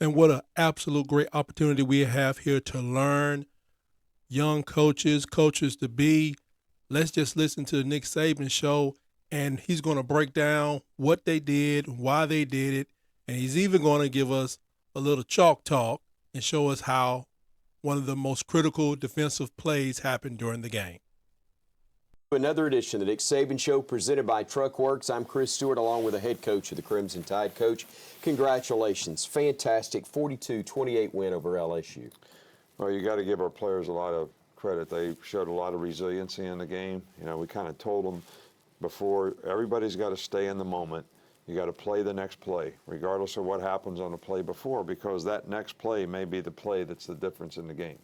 And what an absolute great opportunity we have here to learn young coaches, coaches to be. Let's just listen to the Nick Saban show, and he's going to break down what they did, why they did it, and he's even going to give us a little chalk talk and show us how one of the most critical defensive plays happened during the game. Another edition of the Nick Saban Show presented by Truckworks. I'm Chris Stewart along with the head coach of the Crimson Tide. Coach, congratulations. Fantastic 42-28 win over LSU. Well, you got to give our players a lot of credit. They showed a lot of resiliency in the game. You know, we kind of told them before, everybody's got to stay in the moment. You got to play the next play, regardless of what happens on the play before, because that next play may be the play that's the difference in the game.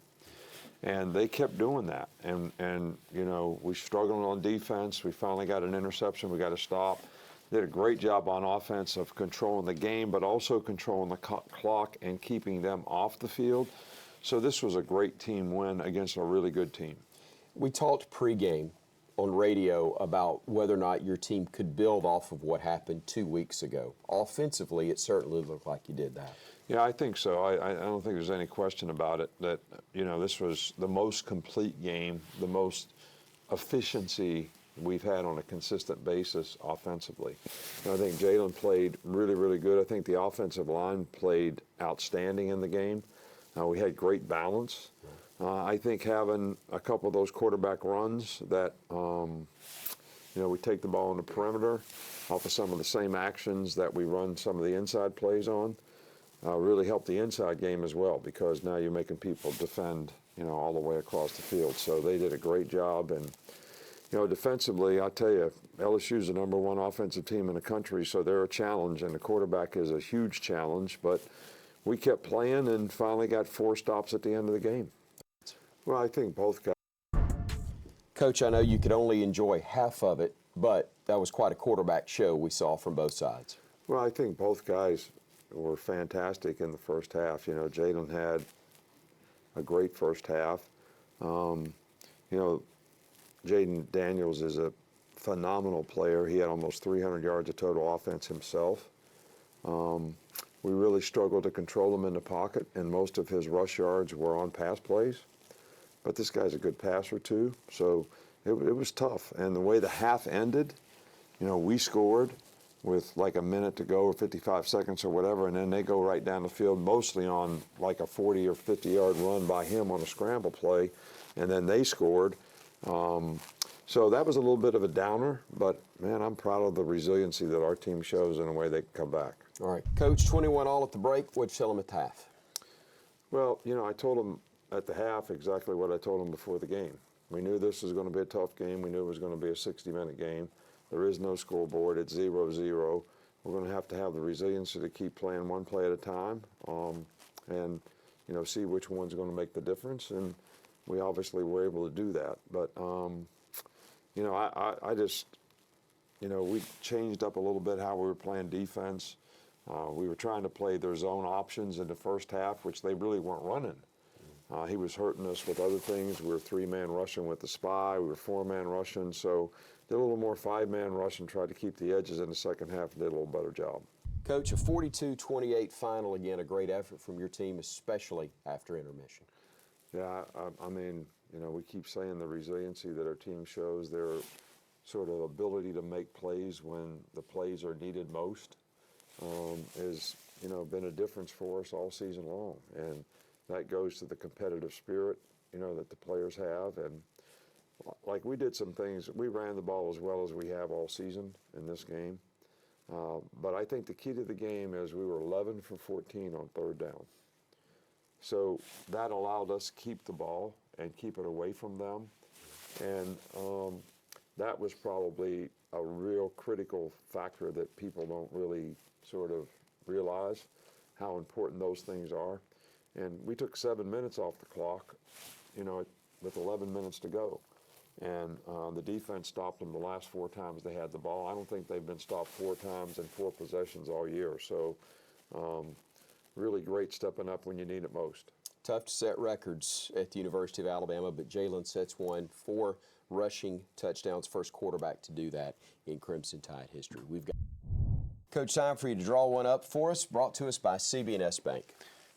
And they kept doing that. And you know, we struggled on defense. We finally got an interception. We got to stop. Did a great job on offense of controlling the game, but also controlling the clock and keeping them off the field. So this was a great team win against a really good team. We talked pregame on radio about whether or not your team could build off of what happened 2 weeks ago. Offensively, it certainly looked like you did that. Yeah, I think so. I don't think there's any question about it that, you know, this was the most complete game, the most efficiency we've had on a consistent basis offensively. And I think Jalen played really, really good. I think the offensive line played outstanding in the game. We had great balance. I think having a couple of those quarterback runs that, you know, we take the ball on the perimeter off of some of the same actions that we run some of the inside plays on, really helped the inside game as well, because now you're making people defend, you know, all the way across the field. So they did a great job. And, you know, defensively, I tell you, LSU's the #1 offensive team in the country, so they're a challenge, and the quarterback is a huge challenge. But we kept playing and finally got 4 stops at the end of the game. Well, I think both guys. Coach, I know you could only enjoy half of it, but that was quite a quarterback show we saw from both sides. Well, I think both guys were fantastic in the first half. You know, Jalen had a great first half. You know, Jaden Daniels is a phenomenal player. He had almost 300 yards of total offense himself. We really struggled to control him in the pocket, and most of his rush yards were on pass plays. But this guy's a good passer too, so it was tough. And the way the half ended, you know, we scored with like a minute to go or 55 seconds or whatever, and then they go right down the field, mostly on like a 40 or 50-yard run by him on a scramble play, and then they scored. So that was a little bit of a downer, but, man, I'm proud of the resiliency that our team shows in the way they can come back. All right. Coach, 21 all at the break. What'd you tell them at the half? Well, you know, I told them at the half exactly what I told them before the game. We knew this was going to be a tough game. We knew it was going to be a 60-minute game. There is no scoreboard. It's 0-0. We're going to have the resiliency to keep playing one play at a time, and, you know, see which one's going to make the difference. And we obviously were able to do that. But, you know, I just, you know, we changed up a little bit how we were playing defense. We were trying to play their zone options in the first half, which they really weren't running. He was hurting us with other things. We were 3-man rushing with the spy. We were 4-man rushing. So did a little more 5-man rushing, tried to keep the edges in the second half, and did a little better job. Coach, a 42-28 final. Again, a great effort from your team, especially after intermission. Yeah, I mean, you know, we keep saying the resiliency that our team shows, their sort of ability to make plays when the plays are needed most, is, you know, been a difference for us all season long. And that goes to the competitive spirit, you know, that the players have. And like, we did some things. We ran the ball as well as we have all season in this game. But I think the key to the game is we were 11 for 14 on 3rd down. So that allowed us to keep the ball and keep it away from them. And that was probably a real critical factor that people don't really sort of realize how important those things are. And we took 7 minutes off the clock, you know, with 11 minutes to go. And the defense stopped them the last 4 times they had the ball. I don't think they've been stopped 4 times in 4 possessions all year. So really great stepping up when you need it most. Tough to set records at the University of Alabama, but Jalen sets one, 4 rushing touchdowns, first quarterback to do that in Crimson Tide history. We've got Coach, time for you to draw one up for us, brought to us by CB&S Bank.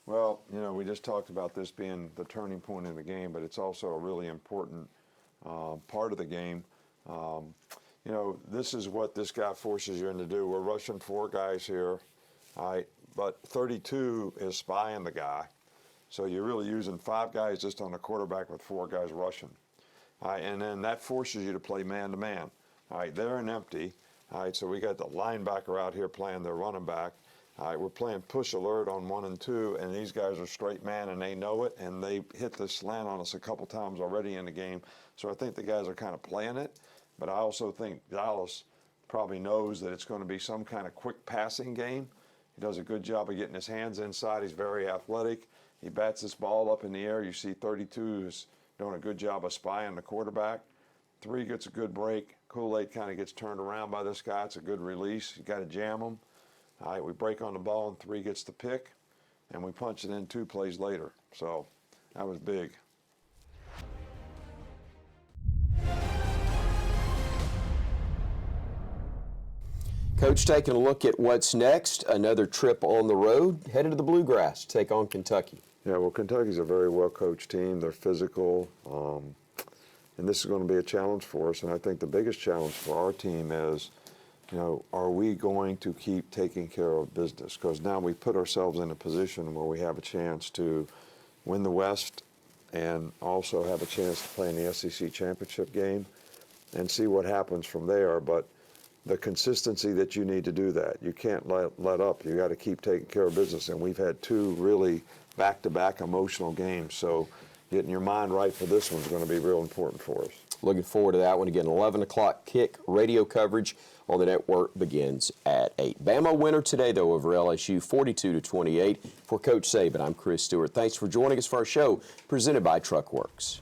Well, we just talked about this being the turning point in the game, but it's also a really important part of the game. This is what this guy forces you into do. We're rushing 4 guys here, all right, but 32 is spying the guy. So you're really using 5 guys just on the quarterback with 4 guys rushing. All right, and then that forces you to play man-to-man. All right, they're an empty. All right, so we got the linebacker out here playing their running back. All right, we're playing push alert on 1 and 2, and these guys are straight man, and they know it, and they hit the slant on us a couple times already in the game. So I think the guys are kind of playing it, but I also think Dallas probably knows that it's going to be some kind of quick passing game. He does a good job of getting his hands inside. He's very athletic. He bats this ball up in the air. You see 32 is doing a good job of spying the quarterback. 3 gets a good break. Kool-Aid kind of gets turned around by this guy. It's a good release. You got to jam him. All right, we break on the ball, and 3 gets the pick, and we punch it in 2 plays later. So that was big. Coach, taking a look at what's next, another trip on the road, headed to the Bluegrass to take on Kentucky. Yeah, well, Kentucky's a very well-coached team. They're physical, and this is going to be a challenge for us. And I think the biggest challenge for our team is, are we going to keep taking care of business? Because now we put ourselves in a position where we have a chance to win the West and also have a chance to play in the SEC championship game and see what happens from there. But the consistency that you need to do that, you can't let up. You got to keep taking care of business. And we've had 2 really back-to-back emotional games. So getting your mind right for this one's going to be real important for us. Looking forward to that one. Again, 11 o'clock kick. Radio coverage on the network begins at 8. Bama winner today, though, over LSU, 42-28. For Coach Saban, I'm Chris Stewart. Thanks for joining us for our show presented by Truckworks.